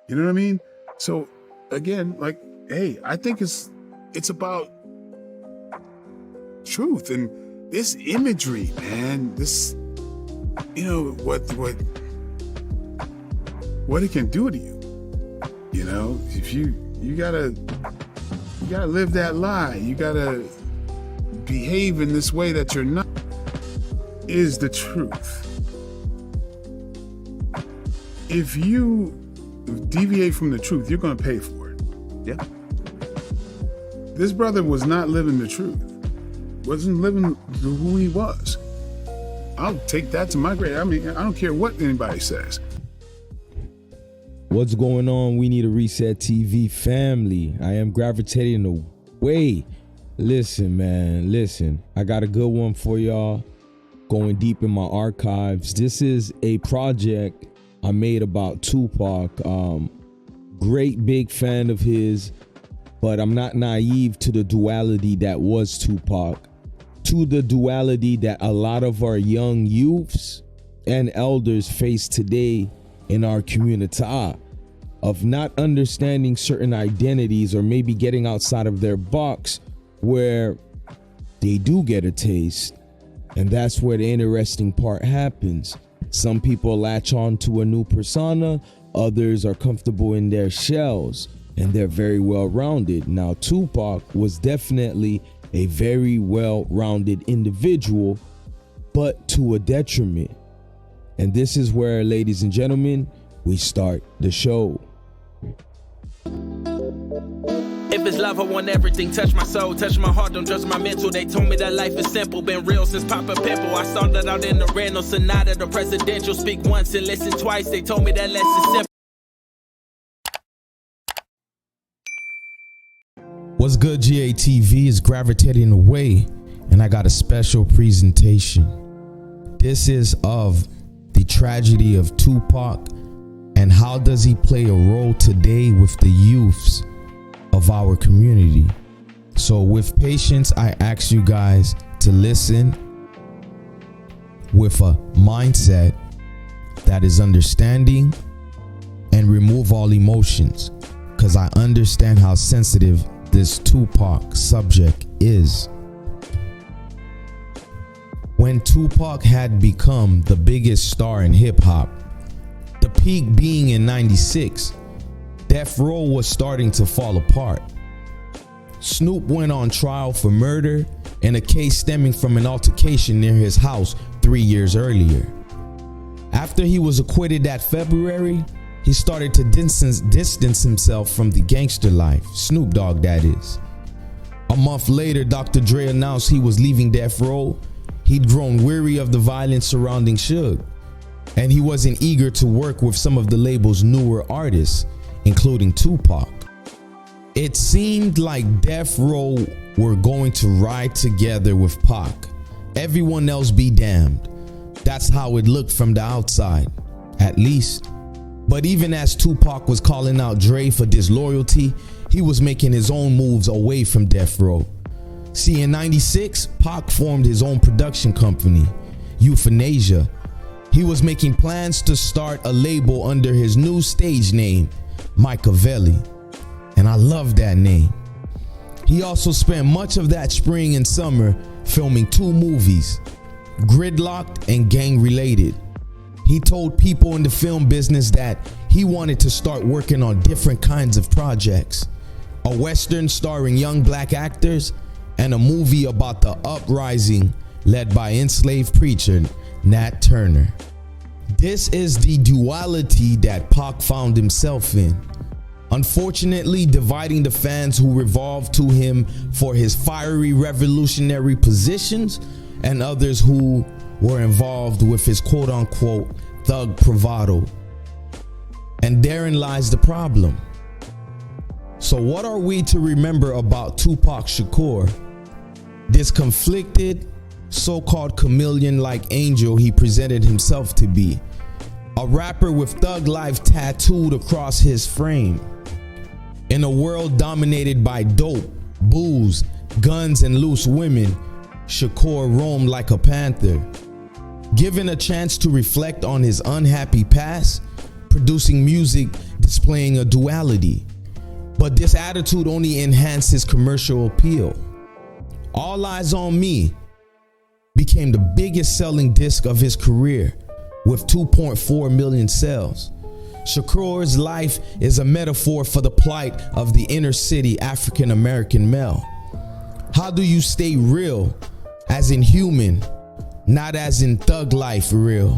You know what I mean? So again, like, hey, I think it's about truth and this imagery, man. This, you know, what it can do to you. You know, if you gotta live that lie. You gotta behave in this way that you're not, is the truth. If you deviate from the truth, you're gonna pay for it. Yeah. This brother was not living the truth. Wasn't living who he was. I'll take that to my grave. I mean, I don't care what anybody says. What's going on? We Need a Reset TV family. I am gravitating away. Listen, man, listen. I got a good one for y'all. Going deep in my archives. This is a project I made about Tupac. Great big fan of his, but I'm not naive to the duality that was Tupac, to the duality that a lot of our young youths and elders face today in our community, of not understanding certain identities or maybe getting outside of their box where they do get a taste. And that's where the interesting part happens. Some people latch on to a new persona, others are comfortable in their shells, and they're very well-rounded. Now, Tupac was definitely a very well-rounded individual, but to a detriment. And this is where, ladies and gentlemen, we start the show. If it's love, I want everything. Touch my soul, touch my heart, don't judge my mental. They told me that life is simple, been real since Papa Pimple. I started out in the Renault Sonata, the presidential. Speak once and listen twice. They told me that less is simple. What's good, GATV is gravitating away, and I got a special presentation. This is of the tragedy of Tupac and how does he play a role today with the youths of our community. So with patience, I ask you guys to listen with a mindset that is understanding and remove all emotions, because I understand how sensitive this Tupac subject is. When Tupac had become the biggest star in hip hop, the peak being in '96, Death Row was starting to fall apart. Snoop went on trial for murder in a case stemming from an altercation near his house 3 years earlier. After he was acquitted that February, he started to distance himself from the gangster life, Snoop Dogg that is. A month later, Dr. Dre announced he was leaving Death Row. He'd grown weary of the violence surrounding Suge, and he wasn't eager to work with some of the label's newer artists, including Tupac. It seemed like Death Row were going to ride together with Pac. Everyone else be damned. That's how it looked from the outside, at least. But even as Tupac was calling out Dre for disloyalty, he was making his own moves away from Death Row. See, in '96, Pac formed his own production company, Euthanasia. He was making plans to start a label under his new stage name, Machiavelli, and I love that name. He also spent much of that spring and summer filming 2 movies, Gridlocked and Gang Related. He told people in the film business that he wanted to start working on different kinds of projects, a Western starring young black actors, and a movie about the uprising led by enslaved preacher Nat Turner. This is the duality that Pac found himself in. Unfortunately, dividing the fans who revolved to him for his fiery revolutionary positions and others who were involved with his quote-unquote thug bravado. And therein lies the problem. So what are we to remember about Tupac Shakur, this conflicted, so-called chameleon-like angel he presented himself to be? A rapper with thug life tattooed across his frame. In a world dominated by dope, booze, guns, and loose women, Shakur roamed like a panther. Given a chance to reflect on his unhappy past, producing music displaying a duality. But this attitude only enhanced his commercial appeal. All Eyes on Me became the biggest selling disc of his career with 2.4 million sales. Shakur's life is a metaphor for the plight of the inner city African American male. How do you stay real, as in human, not as in thug life real,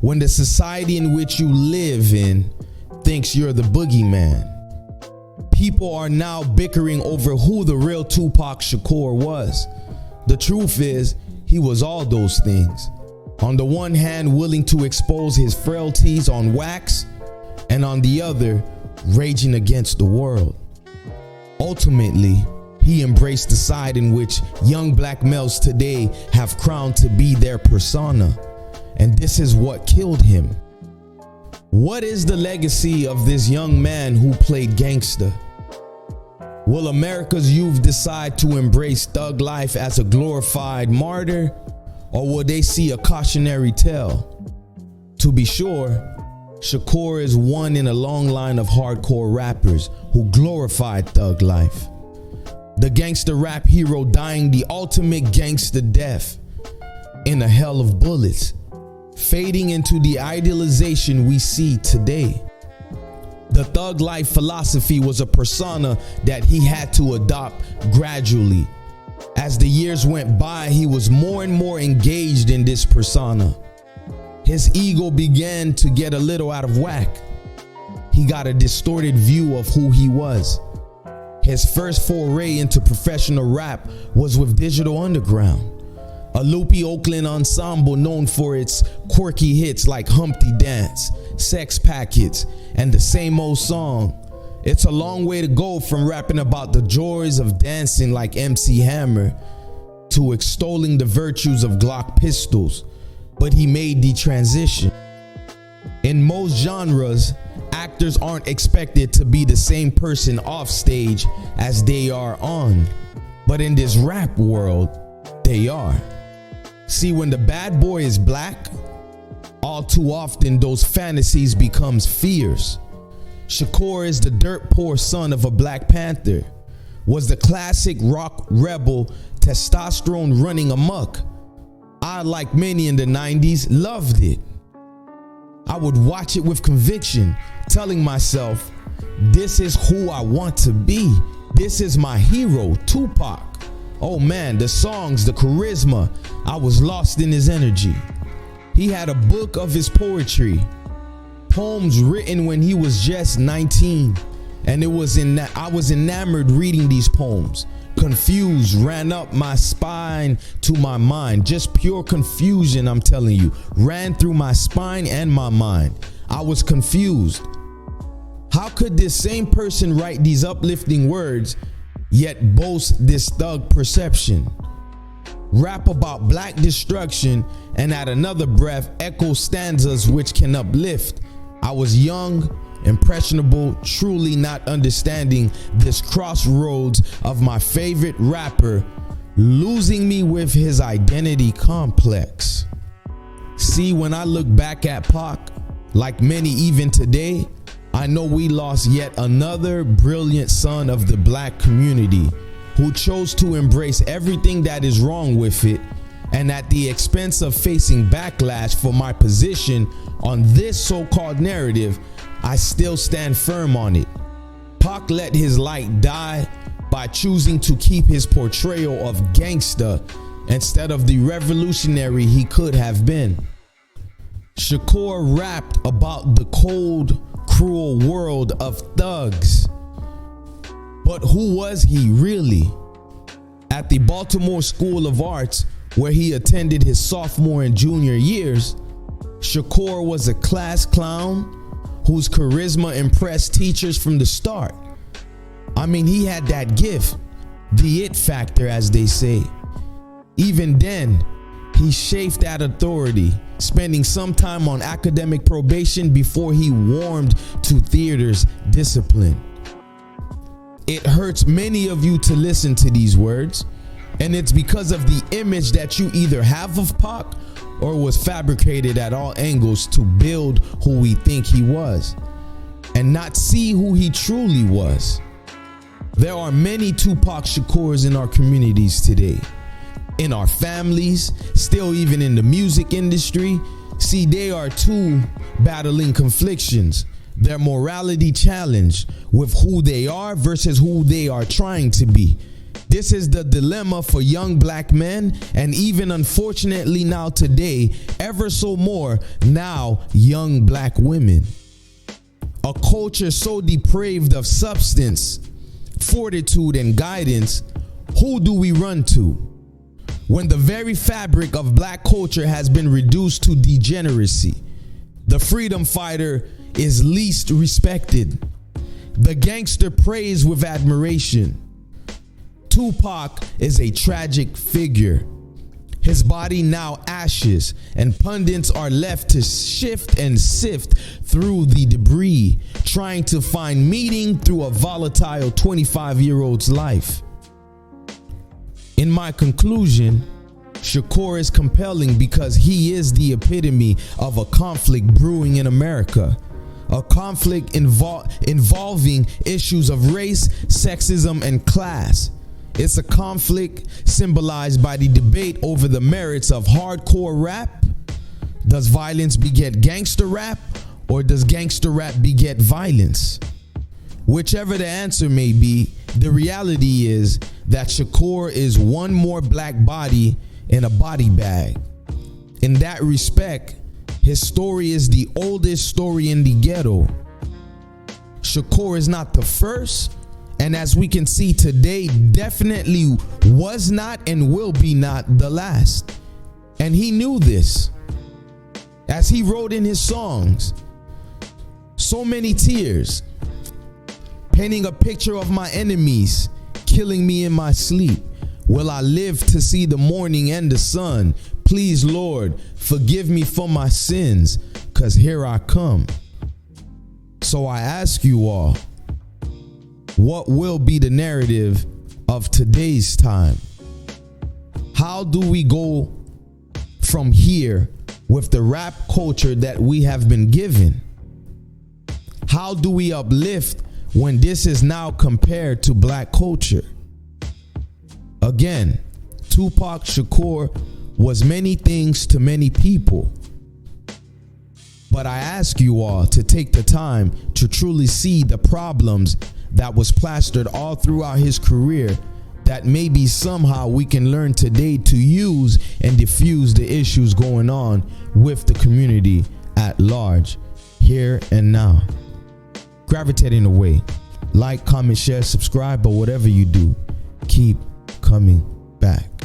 when the society in which you live in thinks you're the boogeyman? People are now bickering over who the real Tupac Shakur was. The truth is, he was all those things. On the one hand, willing to expose his frailties on wax, and on the other, raging against the world. Ultimately, he embraced the side in which young black males today have crowned to be their persona, and this is what killed him. What is the legacy of this young man who played gangster? Will America's youth decide to embrace thug life as a glorified martyr, or will they see a cautionary tale? To be sure, Shakur is one in a long line of hardcore rappers who glorified thug life. The gangster rap hero dying the ultimate gangster death in a hell of bullets, fading into the idealization we see today. The thug life philosophy was a persona that he had to adopt gradually. As the years went by, he was more and more engaged in this persona. His ego began to get a little out of whack. He got a distorted view of who he was. His first foray into professional rap was with Digital Underground, a loopy Oakland ensemble known for its quirky hits like Humpty Dance, Sex Packets, and the same old song. It's a long way to go from rapping about the joys of dancing like MC Hammer to extolling the virtues of Glock pistols, but he made the transition. In most genres, actors aren't expected to be the same person off stage as they are on, but in this rap world, they are. See, when the bad boy is black, all too often those fantasies becomes fears. Shakur is the dirt poor son of a Black Panther, was the classic rock rebel, testosterone running amok. I, like many in the 90s, loved it. I would watch it with conviction, telling myself, this is who I want to be. This is my hero, Tupac. Oh man, the songs, the charisma, I was lost in his energy. He had a book of his poetry, poems written when he was just 19, and I was enamored reading these poems. Confused ran up my spine to my mind. Just pure confusion, I'm telling you, ran through my spine and my mind. I was confused. How could this same person write these uplifting words yet boast this thug perception? Rap about black destruction and at another breath echo stanzas which can uplift. I was young, impressionable, truly not understanding this crossroads of my favorite rapper losing me with his identity complex. See, when I look back at Pac, like many even today, I know we lost yet another brilliant son of the black community who chose to embrace everything that is wrong with it, and at the expense of facing backlash for my position on this so-called narrative, I still stand firm on it. Pac let his light die by choosing to keep his portrayal of gangsta instead of the revolutionary he could have been. Shakur rapped about the cold, cruel world of thugs. But who was he really? At the Baltimore School of Arts, where he attended his sophomore and junior years, Shakur was a class clown whose charisma impressed teachers from the start. I mean, he had that gift, the it factor, as they say. Even then, he chafed at authority, spending some time on academic probation before he warmed to theater's discipline. It hurts many of you to listen to these words, and it's because of the image that you either have of Pac or was fabricated at all angles to build who we think he was. and not see who he truly was. There are many Tupac Shakurs in our communities today, in our families, still even in the music industry. See, they are too battling conflictions, their morality challenged with who they are versus who they are trying to be. This is the dilemma for young black men, and even unfortunately now today, ever so more now, young black women. A culture so depraved of substance, fortitude, and guidance, who do we run to? When the very fabric of black culture has been reduced to degeneracy, the freedom fighter is least respected, the gangster praised with admiration. Tupac is a tragic figure. His body now ashes, and pundits are left to shift and sift through the debris, trying to find meaning through a volatile 25-year-old's life. In my conclusion, Shakur is compelling because he is the epitome of a conflict brewing in America. A conflict involving issues of race, sexism, and class. It's a conflict symbolized by the debate over the merits of hardcore rap. Does violence beget gangster rap, or does gangster rap beget violence? Whichever the answer may be, the reality is that Shakur is one more black body in a body bag. In that respect, his story is the oldest story in the ghetto. Shakur is not the first, and as we can see today, definitely was not and will be not the last. And he knew this. As he wrote in his songs, so many tears, painting a picture of my enemies, killing me in my sleep. Will I live to see the morning and the sun? Please, Lord, forgive me for my sins, 'cause here I come. So I ask you all, what will be the narrative of today's time? How do we go from here with the rap culture that we have been given? How do we uplift when this is now compared to black culture? Again, Tupac Shakur was many things to many people. But I ask you all to take the time to truly see the problems that was plastered all throughout his career, that maybe somehow we can learn today to use and diffuse the issues going on with the community at large, here and now. Gravitating away. Like, comment, share, subscribe, but whatever you do, keep coming back.